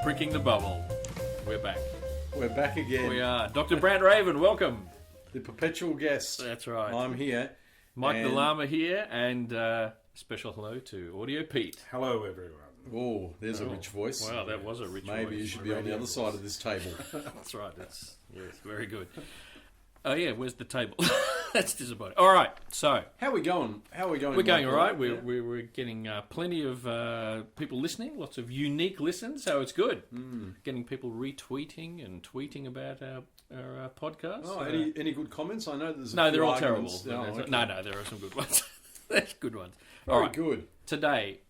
Pricking the bubble. We're back. We're back again. We are. Dr. Brant Raven, welcome. The perpetual guest. That's right. I'm here. Mike the Llama here, and special hello to Audio Pete. Hello, everyone. Oh, there's a rich voice. Wow, that was a rich voice. Maybe you should be on the other side of this table. That's right. Yes, very good. Oh yeah, where's the table? That's disappointing. All right, so How are we going? We're going all right. We're getting plenty of people listening, lots of unique listens, so it's good. Getting people retweeting and tweeting about our podcast. Oh, any good comments? I know there's no, they're all terrible. No, okay. No, there are some good ones. There's good ones. Very all right, good. Today.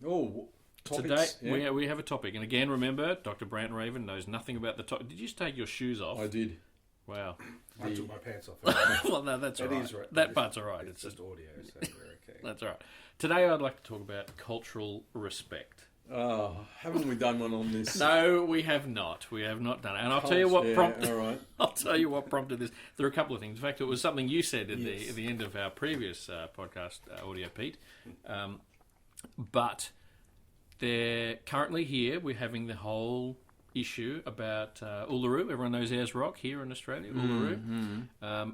Topics, Today we have a topic, and again, remember, Dr. Brant Raven knows nothing about the topic. Did you just take your shoes off? I did. Wow. I took my pants off. Well, no, that's all right. Right. That part's all right. It's just audio, so we're okay. That's all right. Today, I'd like to talk about cultural respect. Oh, haven't we done one on this? No, we have not. We have not done it. And I'll tell you what prompted. All right. I'll tell you what prompted this. There are a couple of things. In fact, it was something you said at the end of our previous podcast, Audio Pete. But they're currently here. We're having the whole issue about Uluru. Everyone knows Ayers Rock here in Australia, Uluru.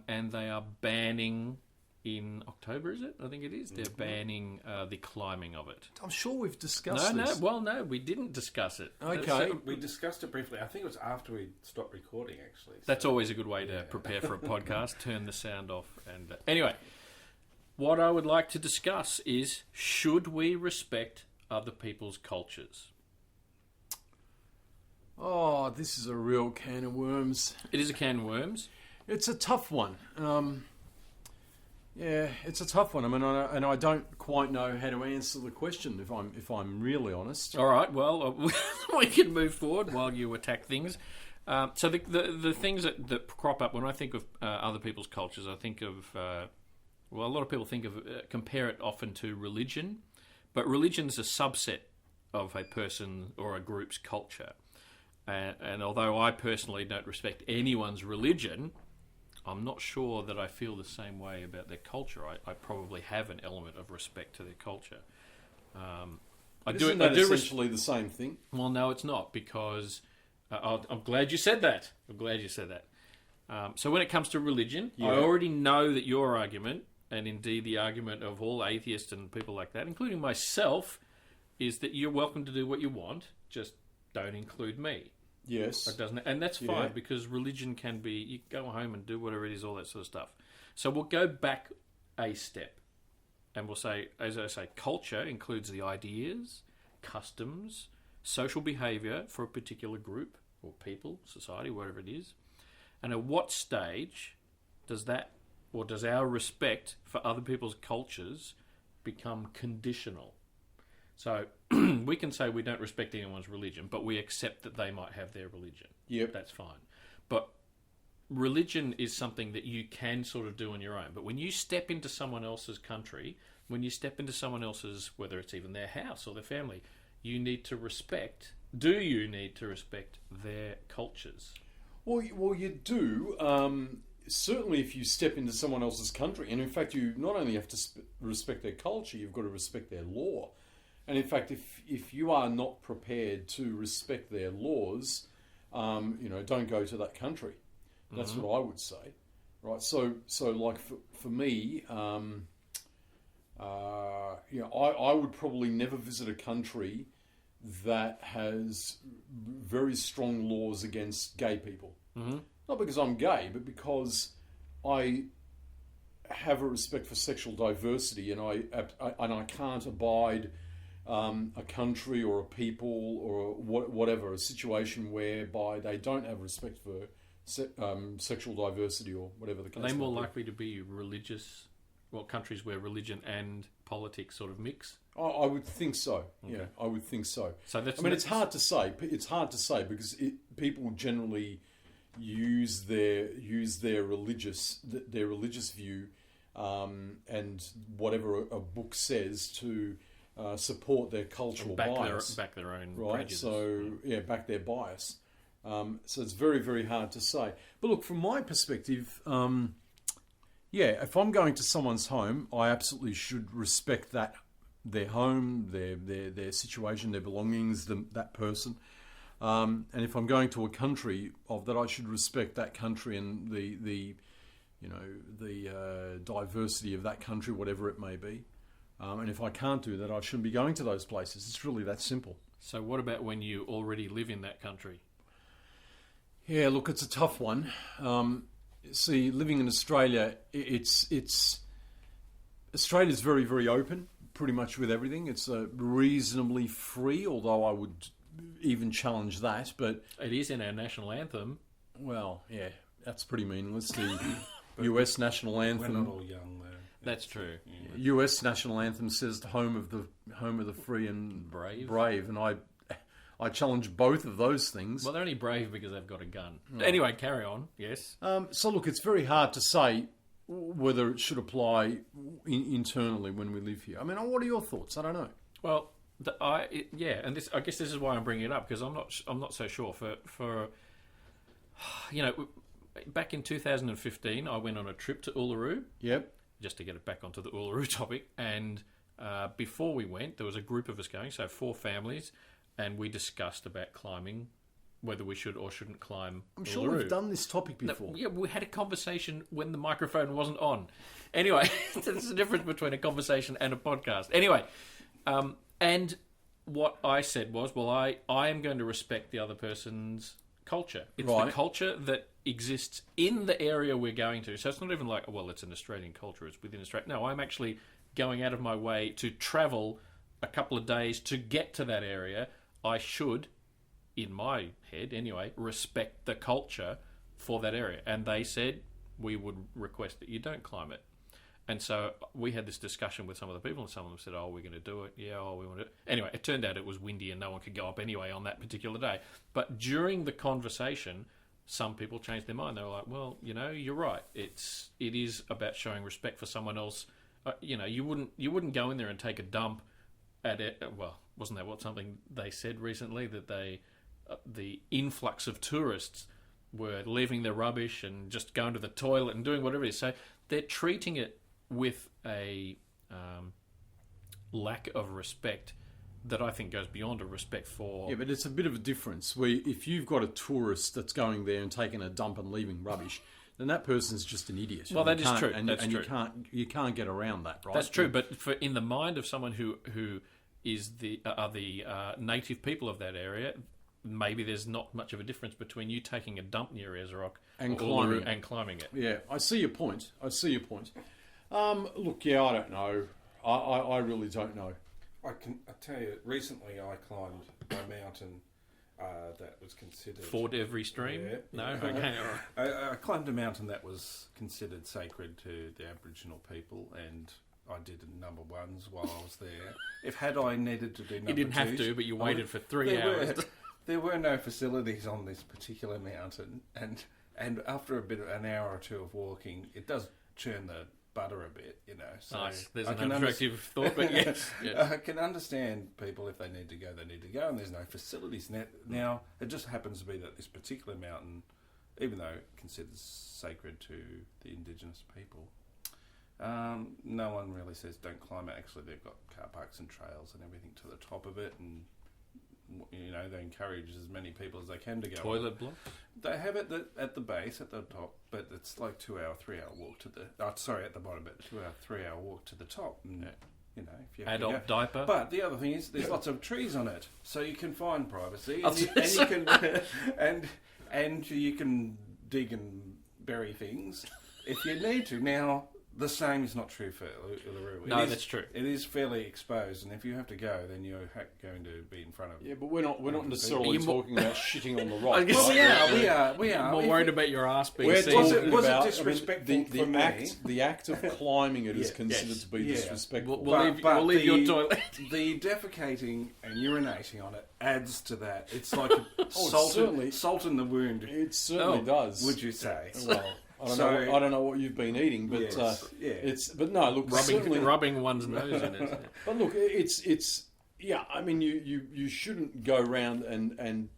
And they are banning, in October, is it? I think it is. They're banning the climbing of it. I'm sure we've discussed this. No, we didn't discuss it. Okay. We discussed it briefly. I think it was after we stopped recording, actually. That's always a good way to prepare for a podcast. Turn the sound off. And anyway, what I would like to discuss is, should we respect other people's cultures? Oh, this is a real can of worms. It is a can of worms. It's a tough one. It's a tough one. I mean, I don't quite know how to answer the question if I'm really honest. All right. Well, we can move forward while you attack things. So the things that crop up when I think of other people's cultures, I think of a lot of people think of compare it often to religion, but religion's a subset of a person or a group's culture. And although I personally don't respect anyone's religion, I'm not sure that I feel the same way about their culture. I probably have an element of respect to their culture. Isn't that essentially the same thing? Well, no, it's not, because I'm glad you said that. So when it comes to religion, I already know that your argument, and indeed the argument of all atheists and people like that, including myself, is that you're welcome to do what you want, just don't include me. Yes. And that's fine, because religion can be, you go home and do whatever it is, all that sort of stuff. So we'll go back a step, and we'll say, as I say, culture includes the ideas, customs, social behaviour for a particular group or people, society, whatever it is. And at what stage does that, or does our respect for other people's cultures become conditional? So we can say we don't respect anyone's religion, but we accept that they might have their religion. Yep. That's fine. But religion is something that you can sort of do on your own. But when you step into someone else's country, when you step into someone else's, whether it's even their house or their family, you need to respect. Do you need to respect their cultures? Well, you do. Certainly if you step into someone else's country, and in fact you not only have to respect their culture, you've got to respect their law. And in fact, if you are not prepared to respect their laws, don't go to that country. That's what I would say, right? So like for me, I would probably never visit a country that has very strong laws against gay people. Mm-hmm. Not because I'm gay, but because I have a respect for sexual diversity, and I can't abide a country or a people or whatever, a situation whereby they don't have respect for sexual diversity or whatever the case. Are they more likely to be religious? Well, countries where religion and politics sort of mix? I would think so. Okay. Yeah, I would think so. So that's. I mean, it's hard to say. It's hard to say because people generally use their religious view and whatever a book says to support their cultural bias. Back their own right? prejudice. So back their bias. So it's very, very hard to say. But look, from my perspective, if I'm going to someone's home, I absolutely should respect that, their home, their situation, their belongings, that person. And if I'm going to a country that, I should respect that country and the diversity of that country, whatever it may be. And if I can't do that, I shouldn't be going to those places. It's really that simple. So what about when you already live in that country? Yeah, look, it's a tough one. See, living in Australia, Australia's very, very open, pretty much with everything. It's reasonably free, although I would even challenge that. But it is in our national anthem. Well, yeah, that's pretty meaningless. The US national anthem. We're not all young, though. That's true. Yeah. US national anthem says the home of the free and brave, and I challenge both of those things. Well, they're only brave because they've got a gun. Right. Anyway, carry on. Yes. So look, it's very hard to say whether it should apply internally when we live here. I mean, what are your thoughts? I don't know. Well, and this, I guess this is why I'm bringing it up, because I'm not so sure for back in 2015, I went on a trip to Uluru. Yep. Just to get it back onto the Uluru topic, and before we went, there was a group of us going, so 4 families, and we discussed about climbing, whether we should or shouldn't climb I'm Uluru. sure we've done this topic before. No, we had a conversation when the microphone wasn't on. Anyway, there's a difference between a conversation and a podcast. Anyway, and what I said was, well, I am going to respect the other person's culture. It's the culture that exists in the area we're going to. So it's not even like, well, it's an Australian culture, it's within Australia. No, I'm actually going out of my way to travel a couple of days to get to that area. I should, in my head anyway, respect the culture for that area. And they said, we would request that you don't climb it. And so we had this discussion with some of the people, and some of them said, we're going to do it. Yeah, we want to do it. Anyway, it turned out it was windy and no one could go up anyway on that particular day. But during the conversation, some people changed their mind. They were like, well, you're right. It is about showing respect for someone else. You wouldn't go in there and take a dump at it. Well, wasn't that something they said recently, that the influx of tourists were leaving their rubbish and just going to the toilet and doing whatever it is. So they're treating it with a lack of respect that I think goes beyond a respect for... Yeah, but it's a bit of a difference. If you've got a tourist that's going there and taking a dump and leaving rubbish, then that person's just an idiot. Well, that is true. That's true. You can't get around that, right? That's true, but in the mind of someone who is the native people of that area, maybe there's not much of a difference between you taking a dump near Ezrock and climbing it. Yeah, I see your point. Look, I don't know. I really don't know. I tell you, recently I climbed a mountain that was considered... Ford every stream? Yeah. No? Okay, all right. I climbed a mountain that was considered sacred to the Aboriginal people, and I did number ones while I was there. Had I needed to do number twos... You didn't have to, but you waited for 3 hours. There were no facilities on this particular mountain, and after an hour or two of walking, it does churn the butter a bit, So nice. There's an attractive thought, but yes. I can understand people, if they need to go, and there's no facilities. Now, it just happens to be that this particular mountain, even though considered sacred to the Indigenous people, no one really says don't climb it. Actually, they've got car parks and trails and everything to the top of it, and they encourage as many people as they can to go. Toilet block? They have it at the base, at the top, but it's like 2 hour, 3 hour walk to the... at the bottom, but 2 hour, 3 hour walk to the top. And, if you have adult diaper. But the other thing is, there's lots of trees on it, so you can find privacy, and you can and you can dig and bury things if you need to. Now, the same is not true for Uluru. No, that's true. It is fairly exposed, and if you have to go, then you're going to be in front of. Yeah, but we're not necessarily Are you talking about shitting on the rock. Well, we are. I'm more worried about your ass being We're seen. talking Was it about disrespectful for me? the act of climbing it is Yeah. considered Yes. to be Yeah. disrespectful. We'll leave your toilet. The defecating and urinating on it adds to that. It's like salt in the wound. It certainly does. Would you say? Well, I don't know what you've been eating, but Yes. but no, look, certainly, rubbing one's nose in it. but look, it's yeah. I mean, you shouldn't go around and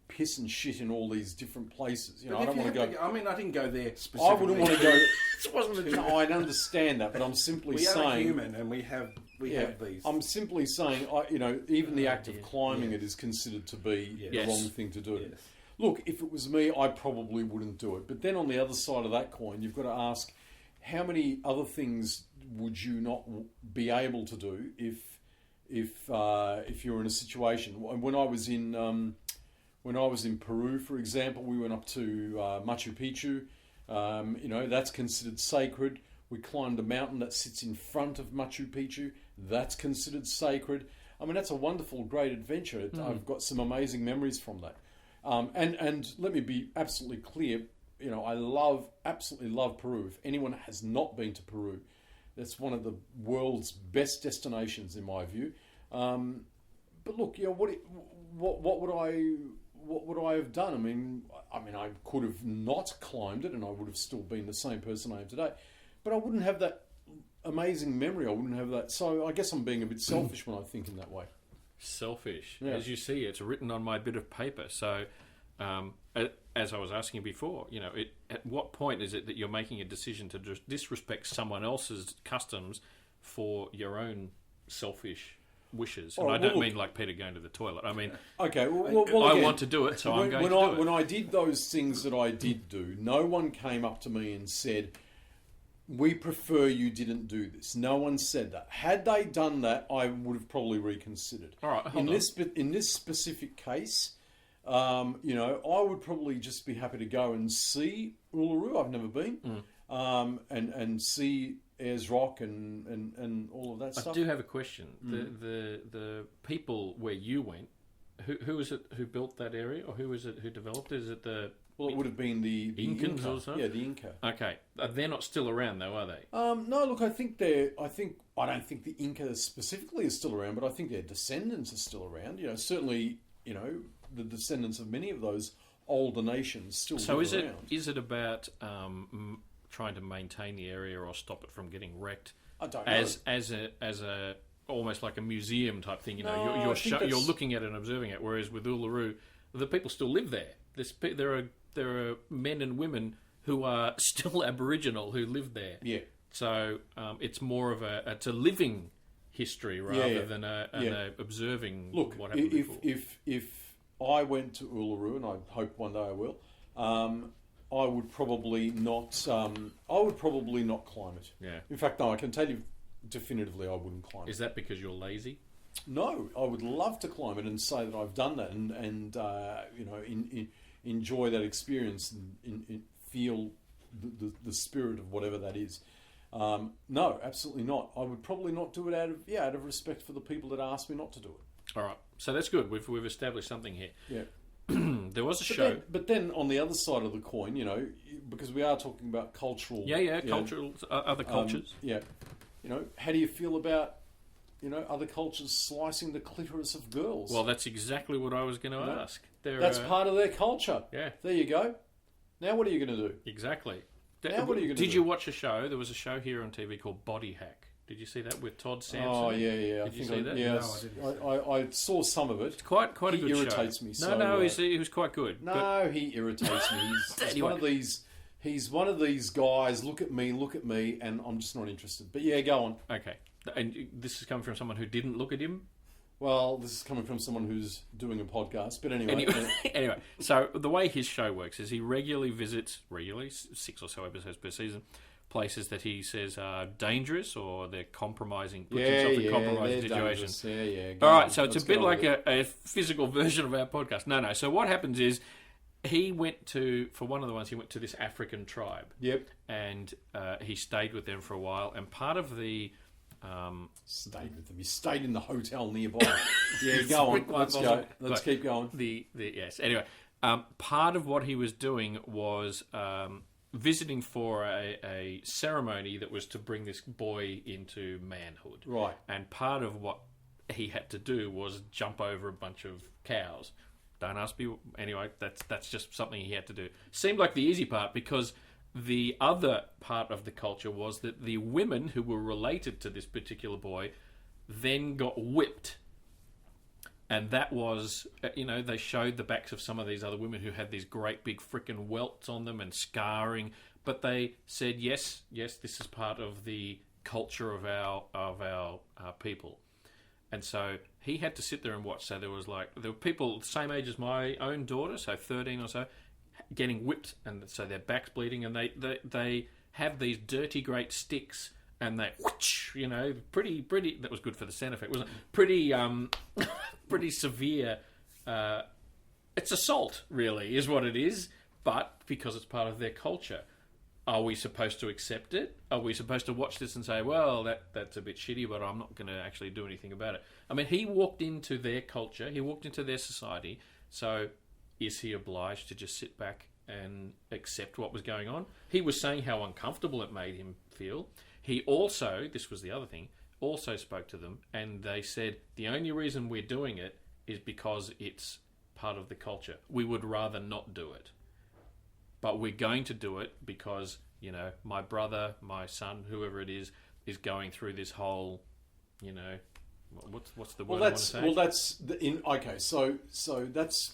piss and shit in all these different places. I don't want to go. I mean, I didn't go there specifically. I wouldn't want to go. This wasn't a No, I understand that, but I'm simply We saying. are human, and we have these. I'm simply saying, even the act of climbing it is considered to be the wrong thing to do. Yes. Look, if it was me, I probably wouldn't do it. But then on the other side of that coin, you've got to ask, how many other things would you not be able to do if you're in a situation? When I was in Peru, for example, we went up to Machu Picchu. That's considered sacred. We climbed a mountain that sits in front of Machu Picchu. That's considered sacred. I mean, that's a wonderful, great adventure. I've got some amazing memories from that. And let me be absolutely clear. I absolutely love Peru. If anyone has not been to Peru, that's one of the world's best destinations in my view. But look, what would I have done? I mean, I could have not climbed it, and I would have still been the same person I am today. But I wouldn't have that amazing memory. I wouldn't have that. So I guess I'm being a bit selfish when I think in that way. Selfish. Yeah. As you see, it's written on my bit of paper. So, as I was asking before, at what point is it that you're making a decision to disrespect someone else's customs for your own selfish wishes? And I don't mean like Peter going to the toilet. I mean, okay, I again, want to do it, so I'm going to do it. When I did those things that I did do, no one came up to me and said, "We prefer you didn't do this." No one said that. Had they done that, I would have probably reconsidered. All right, in this specific case, I would probably just be happy to go and see Uluru. I've never been, and see Ayers Rock and all of that stuff. I do have a question. The people where you went, who is it who built that area, or who is it who developed it? Is it the Well, it would have been the Incans Inca. or something? Yeah, the Inca. Okay, they're not still around though, are they? No, look, I don't think the Inca specifically is still around, but I think their descendants are still around. Certainly, the descendants of many of those older nations still live around. Is it about trying to maintain the area or stop it from getting wrecked? I don't know. As a almost like a museum type thing. No, you're looking at it and observing it. Whereas with Uluru, the people still live there. There are men and women who are still Aboriginal who live there. Yeah. So it's more of it's a living history rather than a observing. Look, what happened before. if I went to Uluru, and I hope one day I will, I would probably not. I would probably not climb it. Yeah. In fact, no, I can tell you definitively, I wouldn't climb it. Is that because you're lazy? No, I would love to climb it and say that I've done that, and enjoy that experience and feel the spirit of whatever that is. No, absolutely not. I would probably not do it out of respect for the people that asked me not to do it. All right, so that's good. We've established something here. Yeah. There was a show. But then on the other side of the coin, because we are talking about cultural... cultural, other cultures. How do you feel about, other cultures slicing the clitoris of girls? Well, that's exactly what I was going to ask. That's part of their culture. Yeah. There you go. Now what are you going to do? Exactly. Now what are you going to do? Did you watch a show? There was a show here on TV called Body Hack. Did you see that with Todd Sampson? Oh, yeah. Did you see that? Yes. No, I didn't. I saw some of it. It's quite a good show. He irritates me. He was quite good. No, he irritates me. He's Anyway. He's one of these guys. Look at me, and I'm just not interested. But yeah, go on. Okay. And this is coming from someone who didn't look at him? Well, this is coming from someone who's doing a podcast. But anyway. Anyway, so the way his show works is he regularly visits, 6 or so episodes per season, places that he says are dangerous or they're compromising, puts himself in compromising situations. Yeah. All right, so it's a bit like a physical version of our podcast. No. So what happens is he went to, for one of the ones, he went to this African tribe. Yep. And he stayed with them for a while. And part of the... stayed with them. He stayed in the hotel nearby. Yeah, go on. Let's go. Let's keep going. Yes. Anyway, part of what he was doing was visiting for a ceremony that was to bring this boy into manhood. Right. And part of what he had to do was jump over a bunch of cows. Don't ask me. Anyway, that's just something he had to do. Seemed like the easy part, because the other part of the culture was that the women who were related to this particular boy then got whipped. And that was, they showed the backs of some of these other women who had these great big frickin' welts on them and scarring. But they said, yes, this is part of the culture of our people. And so he had to sit there and watch. So there were people the same age as my own daughter, so 13 or so, getting whipped, and so their back's bleeding, and they have these dirty great sticks, and they whoosh, pretty. That was good for the sound effect, wasn't it? Pretty severe. It's assault, really, is what it is. But because it's part of their culture, are we supposed to accept it? Are we supposed to watch this and say, well, that's a bit shitty, but I'm not going to actually do anything about it? I mean, he walked into their culture, he walked into their society, so is he obliged to just sit back and accept what was going on? He was saying how uncomfortable it made him feel. He also, this was the other thing, also spoke to them, and they said, the only reason we're doing it is because it's part of the culture. We would rather not do it. But we're going to do it because, my brother, my son, whoever it is going through this whole, what's the word I want to say? Well, that's okay. So that's.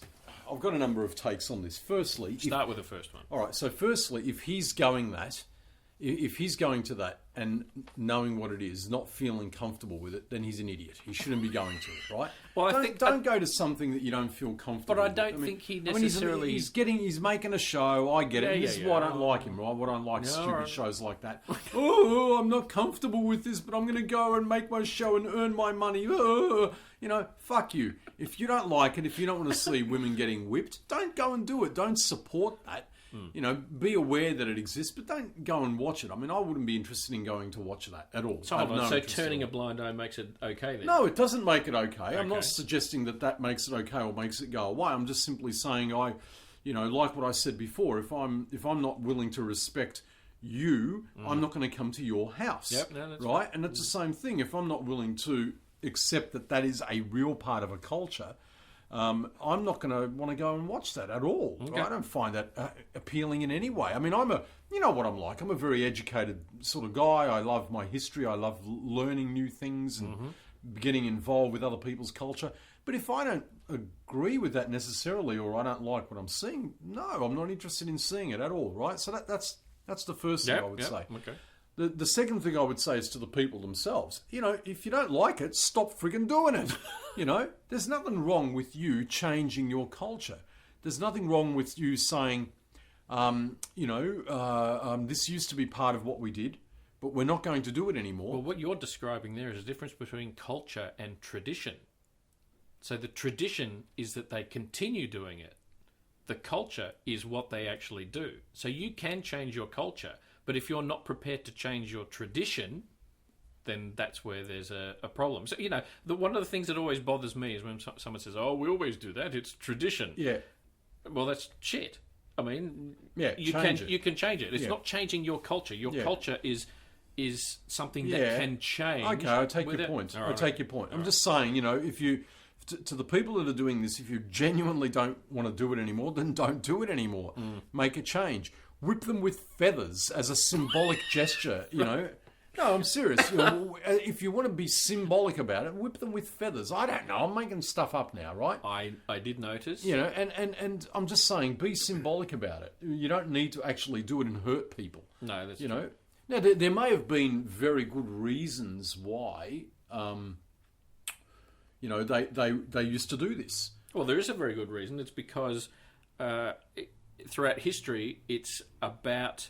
I've got a number of takes on this. Firstly, start with the first one. All right. So firstly, if he's going to that and knowing what it is, not feeling comfortable with it, then he's an idiot. He shouldn't be going to it, right? Well, don't go to something that you don't feel comfortable with. But I don't think he necessarily... he's making a show, I get it. This is why I don't like him, right? What I don't like stupid shows like that. Oh, I'm not comfortable with this, but I'm going to go and make my show and earn my money. Oh, fuck you. If you don't like it, if you don't want to see women getting whipped, don't go and do it. Don't support that. Be aware that it exists, but don't go and watch it. I mean, I wouldn't be interested in going to watch that at all. So turning a blind eye makes it okay then? No, it doesn't make it okay. I'm not suggesting that makes it okay or makes it go away. I'm just simply saying like what I said before, if I'm not willing to respect you, I'm not going to come to your house. Yep, no, that's right? And it's the same thing. If I'm not willing to accept that is a real part of a culture, I'm not going to want to go and watch that at all. Okay. I don't find that appealing in any way. I mean, you know what I'm like. I'm a very educated sort of guy. I love my history. I love learning new things and getting involved with other people's culture. But if I don't agree with that necessarily, or I don't like what I'm seeing, no, I'm not interested in seeing it at all, right? So that's the first thing I would say. Okay. The second thing I would say is to the people themselves. If you don't like it, stop friggin' doing it. There's nothing wrong with you changing your culture. There's nothing wrong with you saying, this used to be part of what we did, but we're not going to do it anymore. Well, what you're describing there is a difference between culture and tradition. So the tradition is that they continue doing it. The culture is what they actually do. So you can change your culture, but if you're not prepared to change your tradition, then that's where there's a problem. So, one of the things that always bothers me is when someone says, oh, we always do that, it's tradition. Yeah. Well, that's shit. I mean, you can change it. It's not changing your culture. Your culture is something that can change. Okay, I take your point. I take your point. I'm just saying, if you... To the people that are doing this, if you genuinely don't want to do it anymore, then don't do it anymore. Make a change. Whip them with feathers as a symbolic gesture, No, I'm serious. If you want to be symbolic about it, whip them with feathers. I don't know. I'm making stuff up now, right? I did notice. And I'm just saying, be symbolic about it. You don't need to actually do it and hurt people. No, that's true. Now, there may have been very good reasons why... they used to do this. Well, there is a very good reason. It's because throughout history, it's about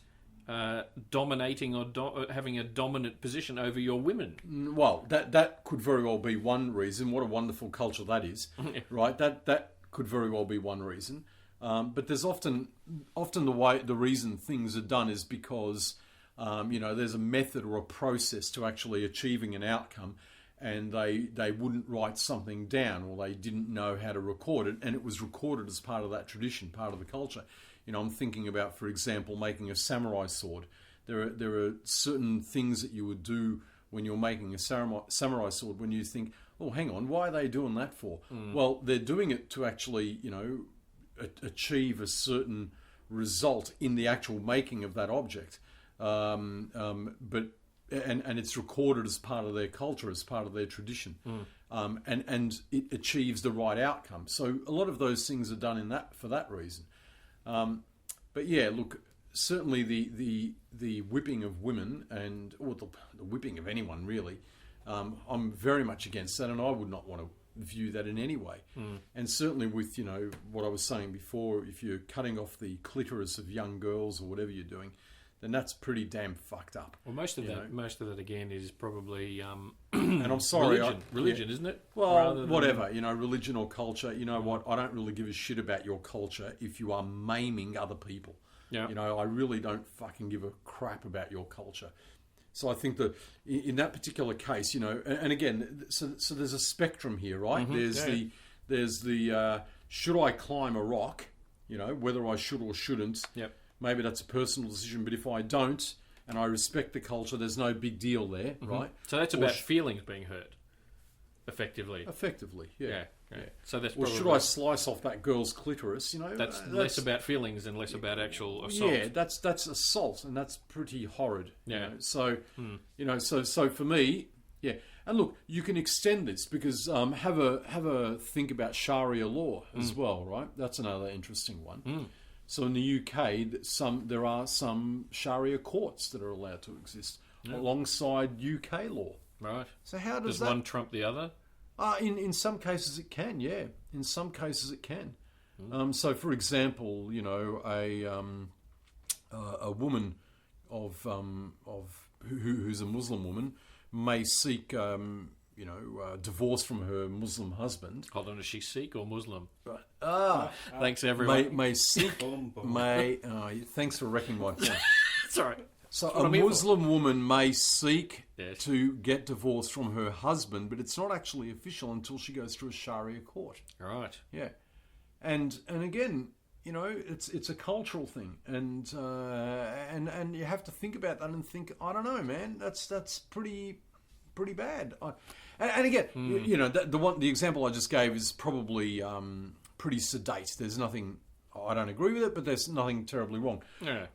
dominating or having a dominant position over your women. Well, that could very well be one reason. What a wonderful culture that is, right? That could very well be one reason. But there's often the reason things are done is because there's a method or a process to actually achieving an outcome, and they wouldn't write something down, or they didn't know how to record it, and it was recorded as part of that tradition, part of the culture. I'm thinking about, for example, making a samurai sword. There are certain things that you would do when you're making a samurai sword when you think, oh, hang on, why are they doing that for? Well, they're doing it to actually, achieve a certain result in the actual making of that object. But it's recorded as part of their culture, as part of their tradition, and it achieves the right outcome. So a lot of those things are done for that reason. But yeah, look, certainly the whipping of women or the whipping of anyone really, I'm very much against that, and I would not want to view that in any way. And certainly with what I was saying before, if you're cutting off the clitoris of young girls or whatever you're doing, then that's pretty damn fucked up. Well, most of that again is probably and I'm sorry, religion, isn't it? Well, whatever, religion or culture. You know what? I don't really give a shit about your culture if you are maiming other people. Yeah. I really don't fucking give a crap about your culture. So I think that in that particular case, and again, so there's a spectrum here, right? Mm-hmm. There's the should I climb a rock? Whether I should or shouldn't. Yep. Maybe that's a personal decision, but if I don't and I respect the culture, there's no big deal there, right? So that's about feelings being hurt, effectively. Effectively, yeah. So that's. Or should I slice off that girl's clitoris? That's less about feelings and less about actual assault. Yeah, that's assault, and that's pretty horrid. Yeah. So so for me, yeah. And look, you can extend this because have a think about Sharia law as well, right? That's another interesting one. So in the UK, there are some Sharia courts that are allowed to exist alongside UK law. Right. So how does one trump the other? In some cases it can, yeah. In some cases it can. So for example, a woman who's a Muslim woman may seek divorce from her Muslim husband. Hold on, is she Sikh or Muslim? Right. Thanks everyone. May seek. Thanks for wrecking my point. Sorry. So a Muslim woman may seek Yes. to get divorced from her husband, but it's not actually official until she goes through a Sharia court. Right. Yeah, and again, it's a cultural thing, and you have to think about that and think, I don't know, man, that's pretty bad. And again, the example I just gave is probably pretty sedate. There's nothing. I don't agree with it, but there's nothing terribly wrong. Yeah.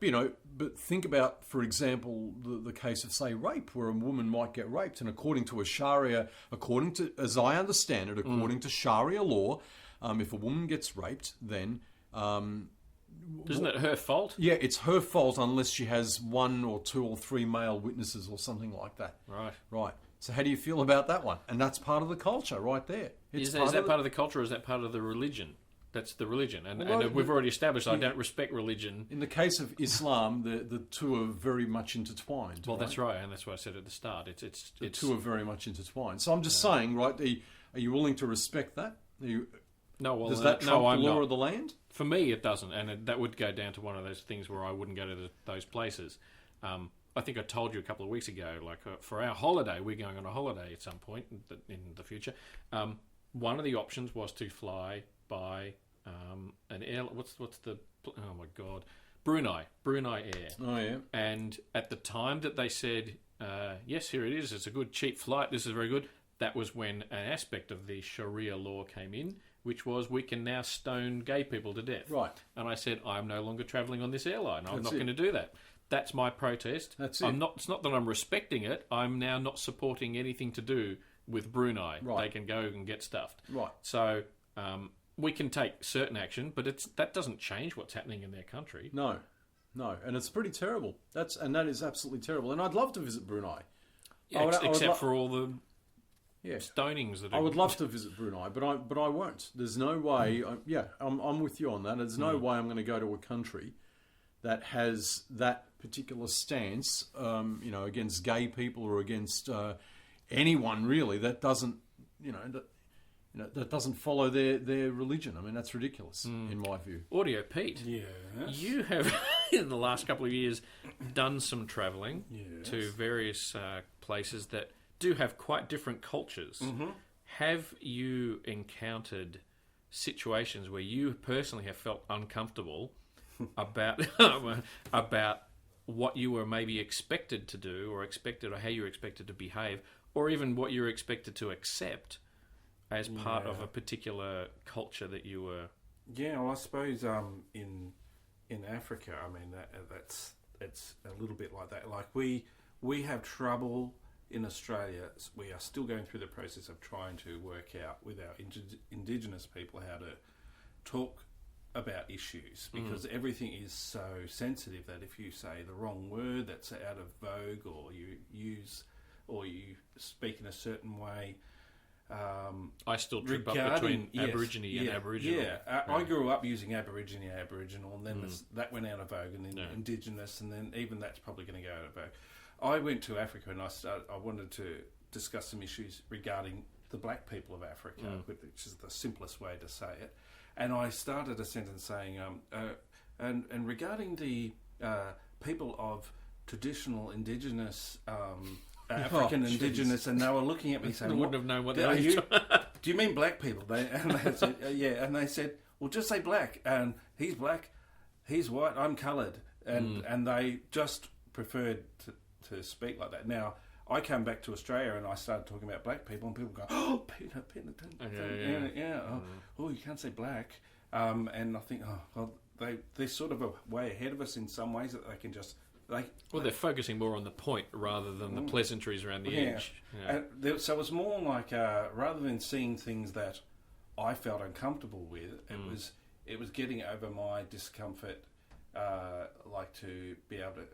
But think about, for example, the case of, say, rape, where a woman might get raped, and according to as I understand it, according to Sharia law, if a woman gets raped, then isn't it her fault? Yeah, it's her fault unless she has 1 or 2 or 3 male witnesses or something like that. Right. So how do you feel about that one? And that's part of the culture, right there. Is that part of the culture, or is that part of the religion? That's the religion, and we've already established I don't respect religion. In the case of Islam, the two are very much intertwined. Well, right? That's right, and that's what I said at the start. The two are very much intertwined. So I'm just saying, right? Are you willing to respect that? Does that trump the law of the land? For me, it doesn't, and that would go down to one of those things where I wouldn't go to those places. I think I told you a couple of weeks ago, for our holiday, we're going on a holiday at some point in the future. One of the options was to fly by an air. What's the? Oh my God, Brunei Air. Oh yeah. And at the time that they said, yes, here it is. It's a good cheap flight. This is very good. That was when an aspect of the Sharia law came in, which was we can now stone gay people to death. Right. And I said, I'm no longer travelling on this airline. I'm not going to do that. That's my protest. That's it. It's not that I'm respecting it. I'm now not supporting anything to do with Brunei. Right. They can go and get stuffed. Right. So we can take certain action, but that doesn't change what's happening in their country. No, and it's pretty terrible. That is absolutely terrible. And I'd love to visit Brunei. Yeah, except for all the stonings that I would love to visit Brunei, but I won't. There's no way. I'm with you on that. There's no way I'm going to go to a country that has that particular stance, against gay people or against anyone really. That doesn't, that doesn't follow their religion. I mean, that's ridiculous in my view. Audio Pete, Yes. you have in the last couple of years done some travelling Yes. to various places that do have quite different cultures. Have you encountered situations where you personally have felt uncomfortable about about what you were maybe expected to do or how you were expected to behave, or even what you were expected to accept as part of a particular culture that you were? Yeah, well, I suppose in Africa, I mean it's a little bit like that. Like we have trouble in Australia. We are still going through the process of trying to work out with our Indigenous people how to talk about issues, because everything is so sensitive that if you say the wrong word that's out of vogue, or you speak in a certain way. I still trip up between Aborigine and Aboriginal. Yeah, I grew up using Aboriginal, and then that went out of vogue, and then Indigenous, and then even that's probably going to go out of vogue. I went to Africa, and I wanted to discuss some issues regarding the black people of Africa, which is the simplest way to say it. And I started a sentence saying, and regarding the people of traditional Indigenous African Indigenous, and they were looking at me saying, I wouldn't have known what they do were. Do you mean black people? They said, yeah, and they said, well, just say black, and he's black, he's white, I'm coloured, and they just preferred to speak like that. Now, I came back to Australia and I started talking about black people, and people go, oh, Peter, oh, you can't say black, and I think, oh, well, they're sort of a way ahead of us in some ways, that they can just. They're focusing more on the point rather than the pleasantries around the edge. Yeah. So it was more like rather than seeing things that I felt uncomfortable with, it was getting over my discomfort, like to be able to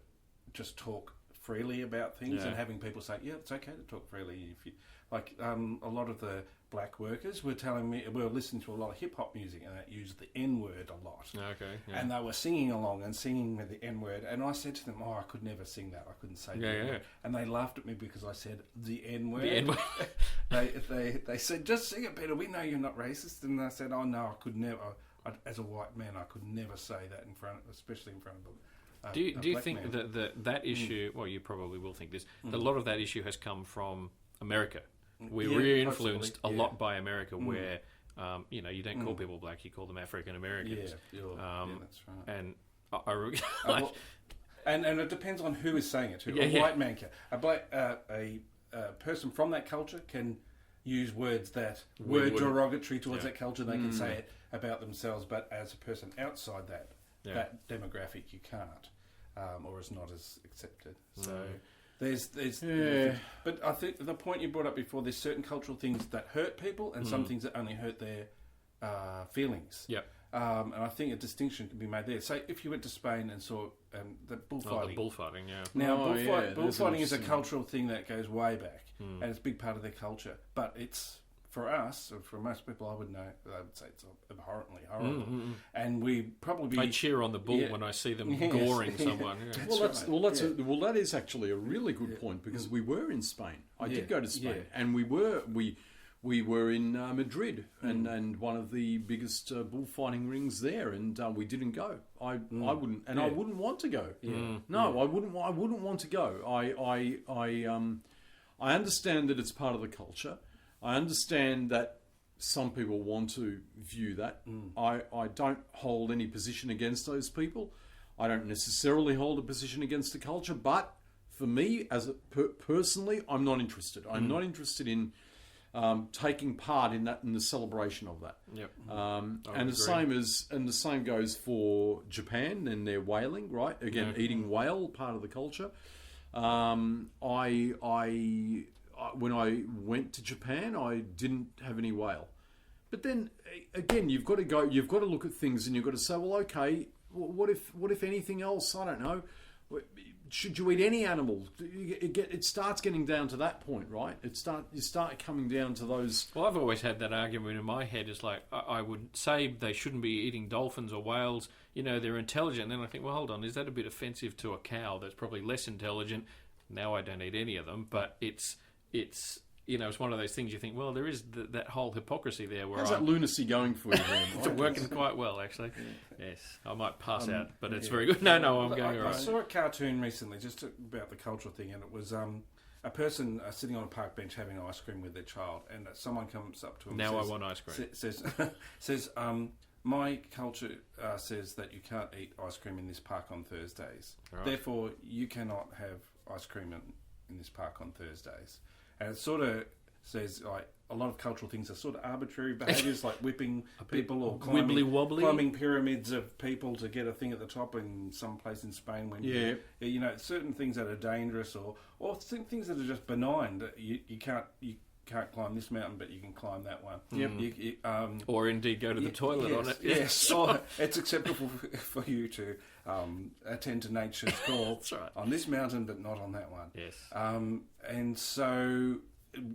just talk freely about things, and having people say, yeah, it's okay to talk freely. If you like, a lot of the black workers were telling me, we were listening to a lot of hip hop music, and it used the N word a lot. Okay. Yeah. And they were singing along and singing with the N word, and I said to them, "Oh, I could never sing that. I couldn't say the N word." And they laughed at me because I said the N word. The N word. they said, "Just sing it, Peter. We know you're not racist." And I said, "Oh no, I could never. As a white man, I could never say that especially in front of them." Do you think that issue? Well, you probably will think this. That a lot of that issue has come from America. We were influenced a lot by America, where you don't call people black; you call them African Americans. Yeah, that's right. And and it depends on who is saying it. A white man can, a person from that culture can use words that were derogatory towards that culture. They can say it about themselves, but as a person outside that demographic, you can't, or is not as accepted. So there's but I think the point you brought up before, there's certain cultural things that hurt people, and some things that only hurt their feelings. Yep. And I think a distinction can be made there. Say if you went to Spain and saw the bullfighting. Oh, the bullfighting, yeah. Now, bullfighting is a cultural thing that goes way back, and it's a big part of their culture. But it's, for us, or for most people I would know, I would say it's abhorrently horrible. And we probably... I cheer on the bull when I see them goring someone. Yeah. Well, that is actually a really good point, because we were in Spain. I did go to Spain, and we were in Madrid, and one of the biggest bullfighting rings there, and we didn't go. I wouldn't, and I wouldn't want to go. No, I wouldn't want to go. I understand that it's part of the culture. I understand that some people want to view that. I don't hold any position against those people. I don't necessarily hold a position against the culture, but for me, as personally, I'm not interested. I'm not interested in taking part in the celebration of that. Yep. And the same goes for Japan and their whaling, right? Again, eating whale, part of the culture. When I went to Japan, I didn't have any whale. But then again, you've got to look at things, and you've got to say, well, okay, what if anything else? I don't know. Should you eat any animal? It starts getting down to that point, right? You start coming down to those. Well, I've always had that argument in my head. Is like I would say they shouldn't be eating dolphins or whales. They're intelligent. And then I think, well, hold on, is that a bit offensive to a cow that's probably less intelligent? Now I don't eat any of them, but it's it's one of those things you think, well, there is that whole hypocrisy there. Where How's that lunacy going for you? Then? It's working quite well, actually. Yes, I might pass out, but it's very good. No, I'm going all I right. saw a cartoon recently just about the cultural thing, and it was a person sitting on a park bench having ice cream with their child, and someone comes up to him. Now and says, I want ice cream. Says, my culture says that you can't eat ice cream in this park on Thursdays. Right. Therefore, you cannot have ice cream in this park on Thursdays. And it sort of says, like, a lot of cultural things are sort of arbitrary behaviours, like whipping people or climbing pyramids of people to get a thing at the top in some place in Spain. When certain things that are dangerous or things that are just benign. That you can't climb this mountain, but you can climb that one. Yep. Or indeed go to the toilet on it. Yes. It's acceptable for you to attend to nature's call on this mountain, but not on that one. Yes. And so,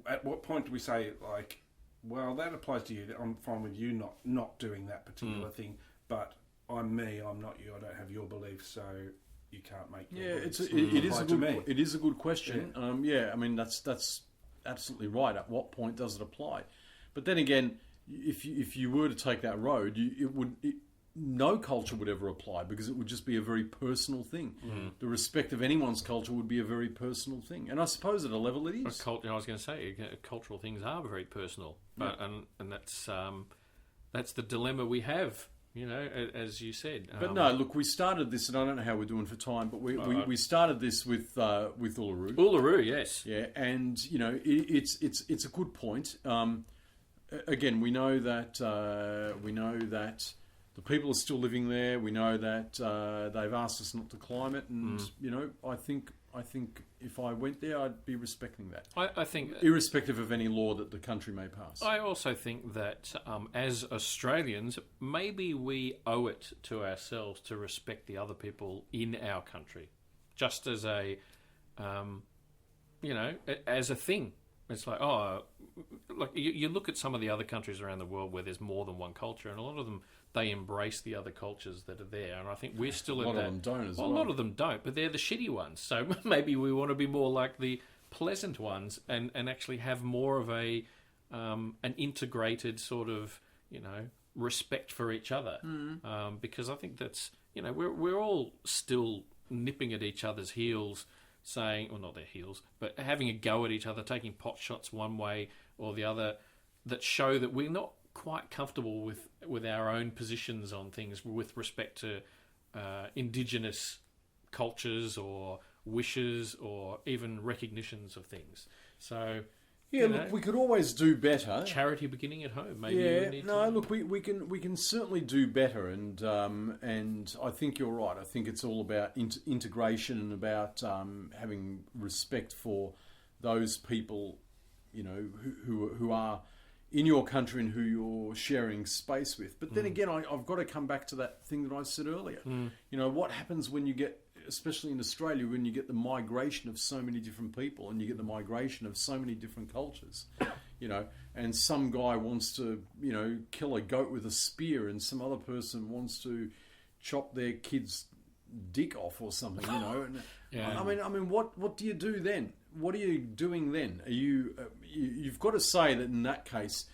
at what point do we say, like, well, that applies to you, I'm fine with you not doing that particular thing, but I'm me, I'm not you, I don't have your beliefs, so you can't make your beliefs. It is a good question. I mean, that's absolutely right. At what point does it apply? But then again, if you were to take that road, no culture would ever apply, because it would just be a very personal thing. The respect of anyone's culture would be a very personal thing, and I suppose at a level it is. I was going to say, cultural things are very personal, and that's the dilemma we have. As you said. But no, look, we started this, and I don't know how we're doing for time, but we started this with Uluru. Uluru, yes. Yeah, and it's a good point. Again, we know that the people are still living there. We know that they've asked us not to climb it, and I think if I went there, I'd be respecting that. I think, irrespective of any law that the country may pass. I also think that as Australians, maybe we owe it to ourselves to respect the other people in our country, just as as a thing. It's like, you look at some of the other countries around the world where there's more than one culture, and a lot of them, they embrace the other cultures that are there. And I think we're still in that. A lot of them don't as well. A lot of them don't, but they're the shitty ones. So maybe we want to be more like the pleasant ones and actually have more of an integrated sort of, respect for each other. Because I think that's, we're all still nipping at each other's heels, saying, well, not their heels, but having a go at each other, taking pot shots one way or the other, that show that we're not quite comfortable with our own positions on things with respect to indigenous cultures or wishes or even recognitions of things. So look, we could always do better. Charity beginning at home, maybe. Look, we can certainly do better, and I think you're right. I think it's all about integration and about having respect for those people, who are in your country and who you're sharing space with. But then again, I've got to come back to that thing that I said earlier. What happens when you get, especially in Australia, when you get the migration of so many different people and you get the migration of so many different cultures, and some guy wants to, kill a goat with a spear, and some other person wants to chop their kid's dick off or something, And, I mean, what do you do then? What are you doing then? Are you've got to say that in that case,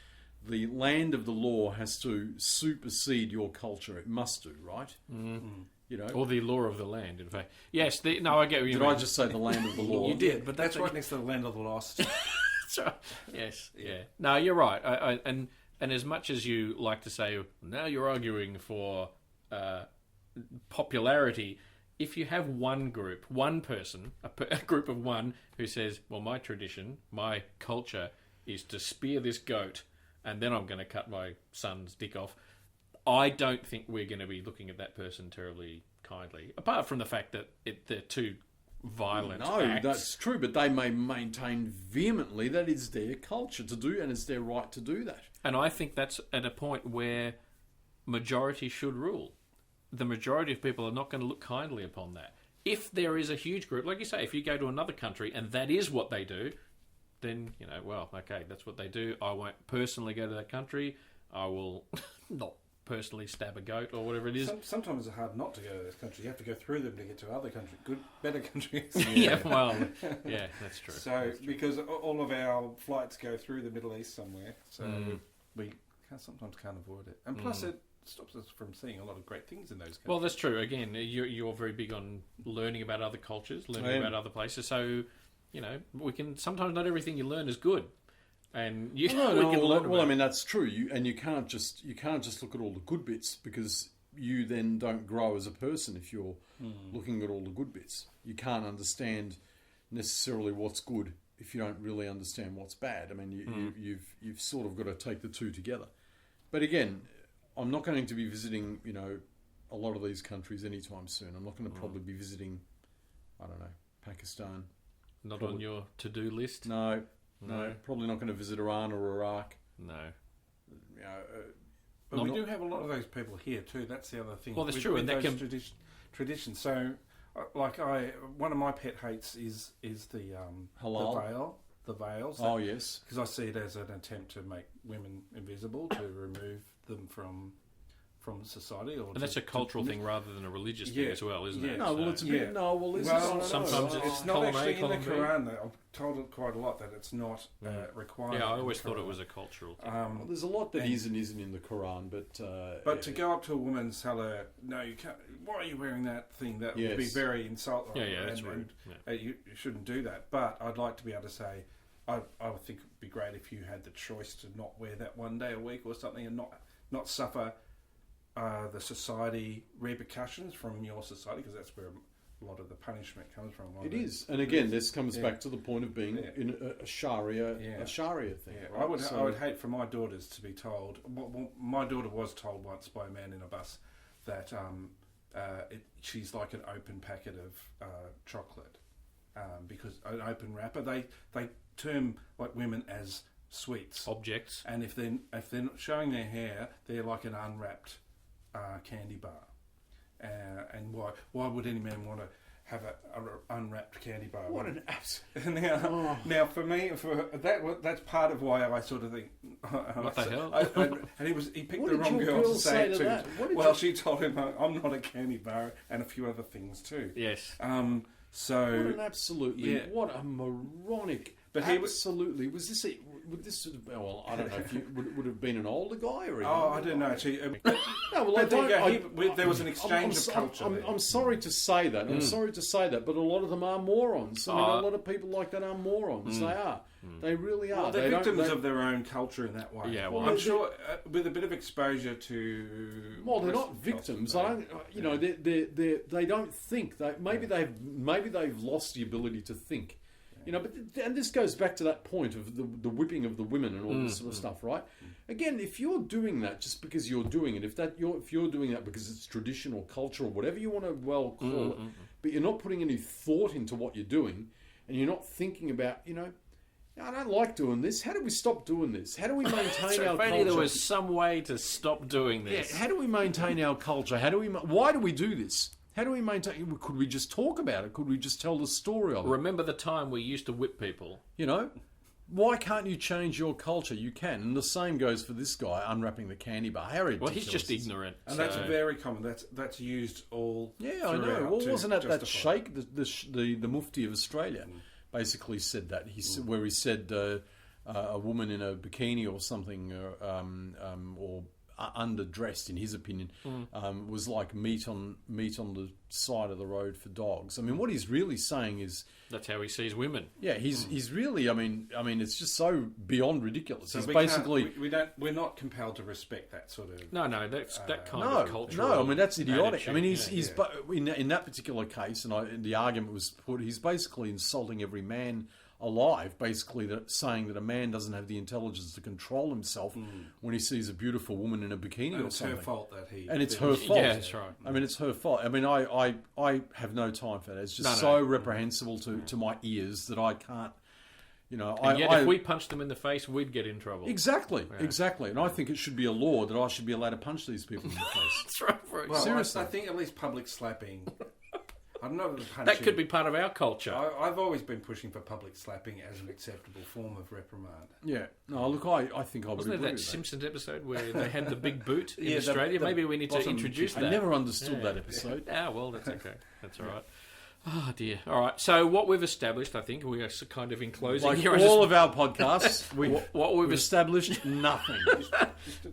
the land of the law has to supersede your culture. It must do, right? Or the law of the land, in fact. Yes, I get what you mean. Did I just say the land of the law? You did, but that's right next to the land of the lost. That's right. Yes, yeah. No, you're right. And as much as you like to say, now you're arguing for popularity, if you have one group, one person, a group of one who says, well, my tradition, my culture is to spear this goat and then I'm going to cut my son's dick off, I don't think we're going to be looking at that person terribly kindly, apart from the fact that they're two violent acts. That's true, but they may maintain vehemently that it's their culture to do, and it's their right to do that. And I think that's at a point where majority should rule. The majority of people are not going to look kindly upon that. If there is a huge group, like you say, if you go to another country and that is what they do, then, well, okay, that's what they do. I won't personally go to that country. I will not personally stab a goat or whatever it is. Sometimes it's hard not to go to this country. You have to go through them to get to other countries, better countries. Yeah, well, yeah, that's true. So, because all of our flights go through the Middle East somewhere, so we sometimes can't avoid it. And plus, it stops us from seeing a lot of great things in those countries. Well, that's true. Again, you're very big on learning about other cultures, learning about other places. So, we can sometimes not everything you learn is good, and we can learn. Well, I mean that's true. You can't just look at all the good bits, because you then don't grow as a person if you're looking at all the good bits. You can't understand necessarily what's good if you don't really understand what's bad. I mean, you've sort of got to take the two together. But again, I'm not going to be visiting, a lot of these countries anytime soon. I'm not going to probably be visiting, I don't know, Pakistan. Not on your to-do list? No. Probably not going to visit Iran or Iraq. No. But we do have a lot of those people here too. That's the other thing. Well, that's true. And that can... traditions. So, one of my pet hates is the halal. The veils. Oh, yes. Because I see it as an attempt to make women invisible, to remove them from society, and that's a cultural thing rather than a religious thing as well, isn't it? No, well, it's a bit. No, well, sometimes it's not actually in the Quran. Though. I've told it quite a lot that it's not required. Yeah, I always thought it was a cultural thing. Well, there's a lot that isn't in the Quran, but to go up to a woman and tell her, no, you can't. Why are you wearing that thing? That would be very insulting. Yeah, that's rude. You shouldn't do that. But I'd like to be able to say, I would think it'd be great if you had the choice to not wear that one day a week or something, and not suffer the society repercussions from your society, because that's where a lot of the punishment comes from. It is, and again, this comes back to the point of being in a Sharia thing. Yeah. Right? I would hate for my daughters to be told. Well, my daughter was told once by a man in a bus that she's like an open packet of chocolate, because an open wrapper. They term like women as sweets objects, and if they're not showing their hair, they're like an unwrapped candy bar. And why would any man want to have an unwrapped candy bar? What an absolute... Now for me, that's part of why I sort of think... What the hell? And he picked the wrong girl to say it to. She told him, I'm not a candy bar, and a few other things too. Yes. So... What an absolutely... What a moronic... But absolutely. Was this... Would this well, I don't know if you would have been an older guy or... I don't know actually. There was an exchange of culture. I'm sorry to say that. I'm sorry to say that, but a lot of them are morons. I mean, a lot of people like that are morons. They are. They really are. Well, they're victims of their own culture in that way. Yeah, well, I'm sure with a bit of exposure to... Well, they're not victims. I don't. They don't think. Maybe they've lost the ability to think. And this goes back to that point of the whipping of the women and all this sort of stuff, right? Again, if you're doing that just because you're doing it, if you're doing that because it's traditional culture or whatever you want to call it, but you're not putting any thought into what you're doing, and you're not thinking about, I don't like doing this. How do we stop doing this? How do we maintain our culture? There was some way to stop doing this. Yeah, how do we maintain our culture? Why do we do this? How do we maintain... Could we just talk about it? Could we just tell the story of it? Remember the time we used to whip people? Why can't you change your culture? You can. And the same goes for this guy unwrapping the candy bar. How ridiculous. Well, he's just ignorant. And that's very common. That's used all I know. Well, wasn't that Sheikh, the Mufti of Australia, basically said that. Where he said a woman in a bikini or something, or underdressed, in his opinion, was like meat on the side of the road for dogs. I mean, what he's really saying is that's how he sees women. Yeah, he's really. I mean, it's just so beyond ridiculous. So we're not compelled to respect that sort of. No, that's that kind of cultural. No, I mean that's idiotic. Attitude. I mean, he's in that particular case, and the argument was put. He's basically insulting every man alive, basically saying that a man doesn't have the intelligence to control himself when he sees a beautiful woman in a bikini or something. It's her fault that he... And it's her fault. Yeah, that's right. I mean, it's her fault. I mean, I have no time for that. It's just so reprehensible to my ears that I can't... if we punched them in the face, we'd get in trouble. Exactly. And I think it should be a law that I should be allowed to punch these people in the face. That's right. Well, seriously. I think at least public slapping... I'm not punching. That could be part of our culture. I've always been pushing for public slapping as an acceptable form of reprimand. Yeah. No, look, I think I would Wasn't there agree that with Simpsons episode where they had the big boot in Yeah, Australia? the Maybe we need to bottom introduce that. that. I never understood that episode. Ah, well, that's okay. That's all right. Oh, dear. All right. So what we've established, I think, we are kind of in closing Like here. all of our podcasts, what we've we've established nothing.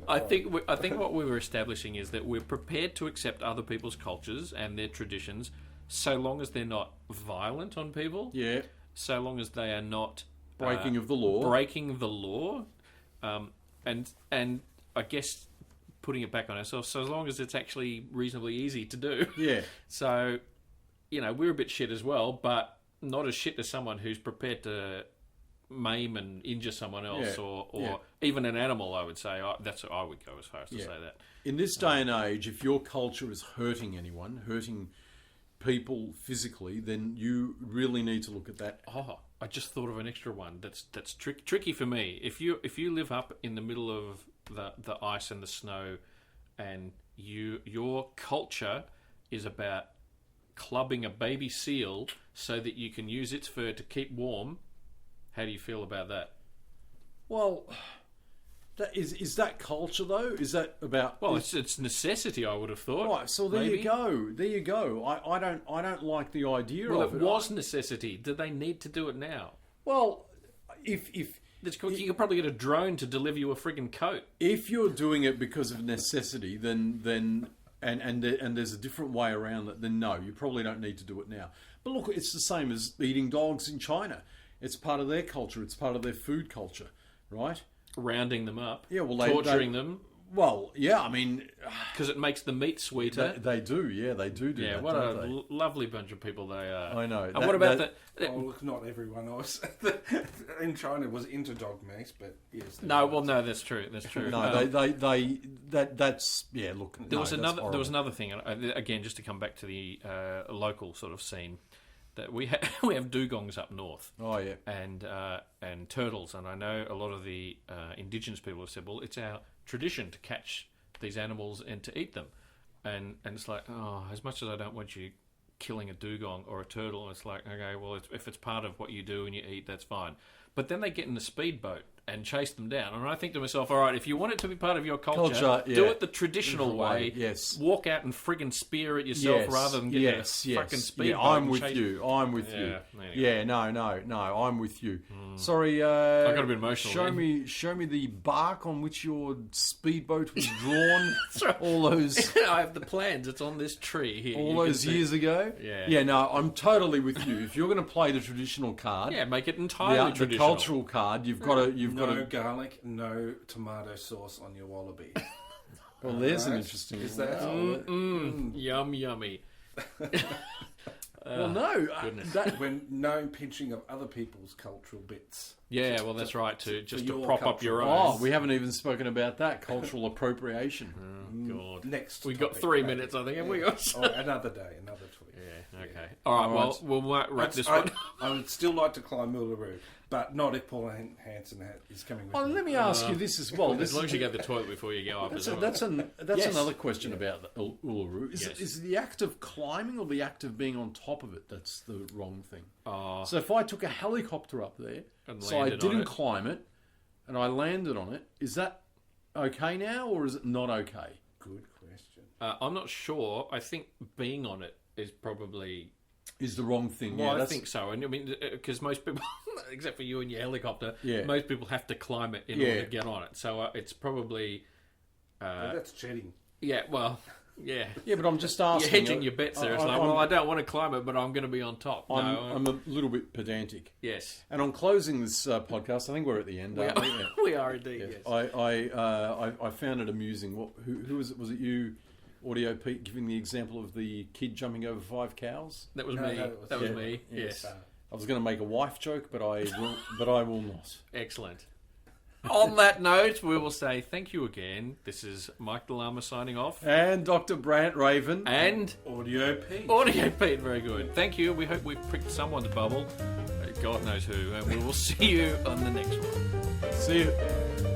I think what we were establishing is that we're prepared to accept other people's cultures and their traditions, so long as they're not violent on people. Yeah. So long as they are not Breaking of the law. breaking the law, and I guess putting it back on ourselves. So as long as it's actually reasonably easy to do. Yeah. So, we're a bit shit as well, but not as shit as someone who's prepared to maim and injure someone else, Yeah. or even an animal. I would say that's what I would go as far as to say that. In this day and age, if your culture is hurting anyone, hurting people physically, then you really need to look at that. Oh, I just thought of an extra one. That's tricky for me. If you live up in the middle of the ice and the snow, and your culture is about clubbing a baby seal so that you can use its fur to keep warm, how do you feel about that? Well, that is that culture though? Is that about? Well, it's necessity. I would have thought. Right. So there maybe. you go. There you go. I don't like the idea Well, of it was necessity. Do they need to do it now? Well, if You could probably get a drone to deliver you a friggin' coat. if you're doing it because of necessity, then and there's a different way around it, then no, you probably don't need to do it now. But look, it's the same as eating dogs in China. It's part of their culture. It's part of their food culture, right? Rounding them up. Yeah, well, torturing them. Well, yeah, I mean, Because it makes the meat sweeter. they do. Yeah, they do Yeah, that. what don't a they? lovely bunch of people they are. I know. And That- what about that- the... Oh, look, not everyone else in China was into dog meat, but yes. No, that's true. That's true. No, that's yeah. Look, There was that's another. There horrible. was another thing. Again, just to come back to the local sort of scene, that we we have dugongs up north. Oh yeah. And turtles, and I know a lot of the indigenous people have said, well, it's our tradition to catch these animals and to eat them, and it's like, oh, as much as I don't want you killing a dugong or a turtle, it's like, okay, well, if it's part of what you do and you eat, that's fine. But then they get in a speedboat and chase them down, and I think to myself, all right, if you want it to be part of your culture, do it the traditional way. Yes. Walk out and friggin' spear it yourself rather than get in a fucking speedboat. Yeah, I'm and with chase- you. I'm with you. Yeah, there you go. Yeah, no, I'm with you. Sorry, I got a bit emotional Show then. show me the bark on which your speedboat was drawn. right. All those I have the plans. It's on this tree here. all You can those see. years ago. Yeah. Yeah, no, I'm totally with you. If you're going to play the traditional card, Yeah, make it entirely the traditional. cultural card, you've got to No garlic, no tomato sauce on your wallaby. Well, there's an Right. interesting. Is that? Yum, yummy. Well, no, goodness. that When no pinching of other people's cultural bits. Yeah, well, that's right, too. Just to your prop up your culture. own. Oh, we haven't even spoken about that cultural appropriation. God. Next, We've got topic, 3 maybe. minutes, I think, have we got? Oh, another day, another tweet. Yeah, okay. All right, well, we'll wrap this one. I would still like to climb Uluru, but not if Paul Hansen is coming with Oh, me. let me ask you this as well. As This long is, as you go to the toilet before you go up. that's as a, well. that's Yes. another question about the Uluru. Is, Yes. is the act of climbing or the act of being on top of it that's the wrong thing? Oh, So if I took a helicopter up there, And so I landed on didn't it. climb it, and I landed on it, is that okay now or is it not okay? Good question. I'm not sure. I think being on it is probably... Is the wrong thing? Well, yeah, I that's, think so. And I mean, because most people, except for you and your helicopter, Yeah. most people have to climb it in Yeah. order to get on it. So it's probably... Well, that's cheating. Yeah, well, yeah. Yeah, but I'm just You're asking. hedging your bets there. It's like, well, I don't want to climb it, but I'm going to be on top. I'm a little bit pedantic. Yes. And on closing this podcast, I think we're at the end. aren't we? Yeah. We are indeed, yes. I found it amusing. Who was it? Was it you, Audio Pete, giving the example of the kid jumping over 5 cows? That was No, me. no, it was- That was Yeah. me. Yes. Yes. I was going to make a wife joke, but I will not. Excellent. On that note, we will say thank you again. This is Mike the Llama signing off. And Dr. Brant Raven. And Audio P. Audio Pete, very good. Thank you. We hope we've pricked someone's bubble. God knows who. And we will see you on the next one. See you.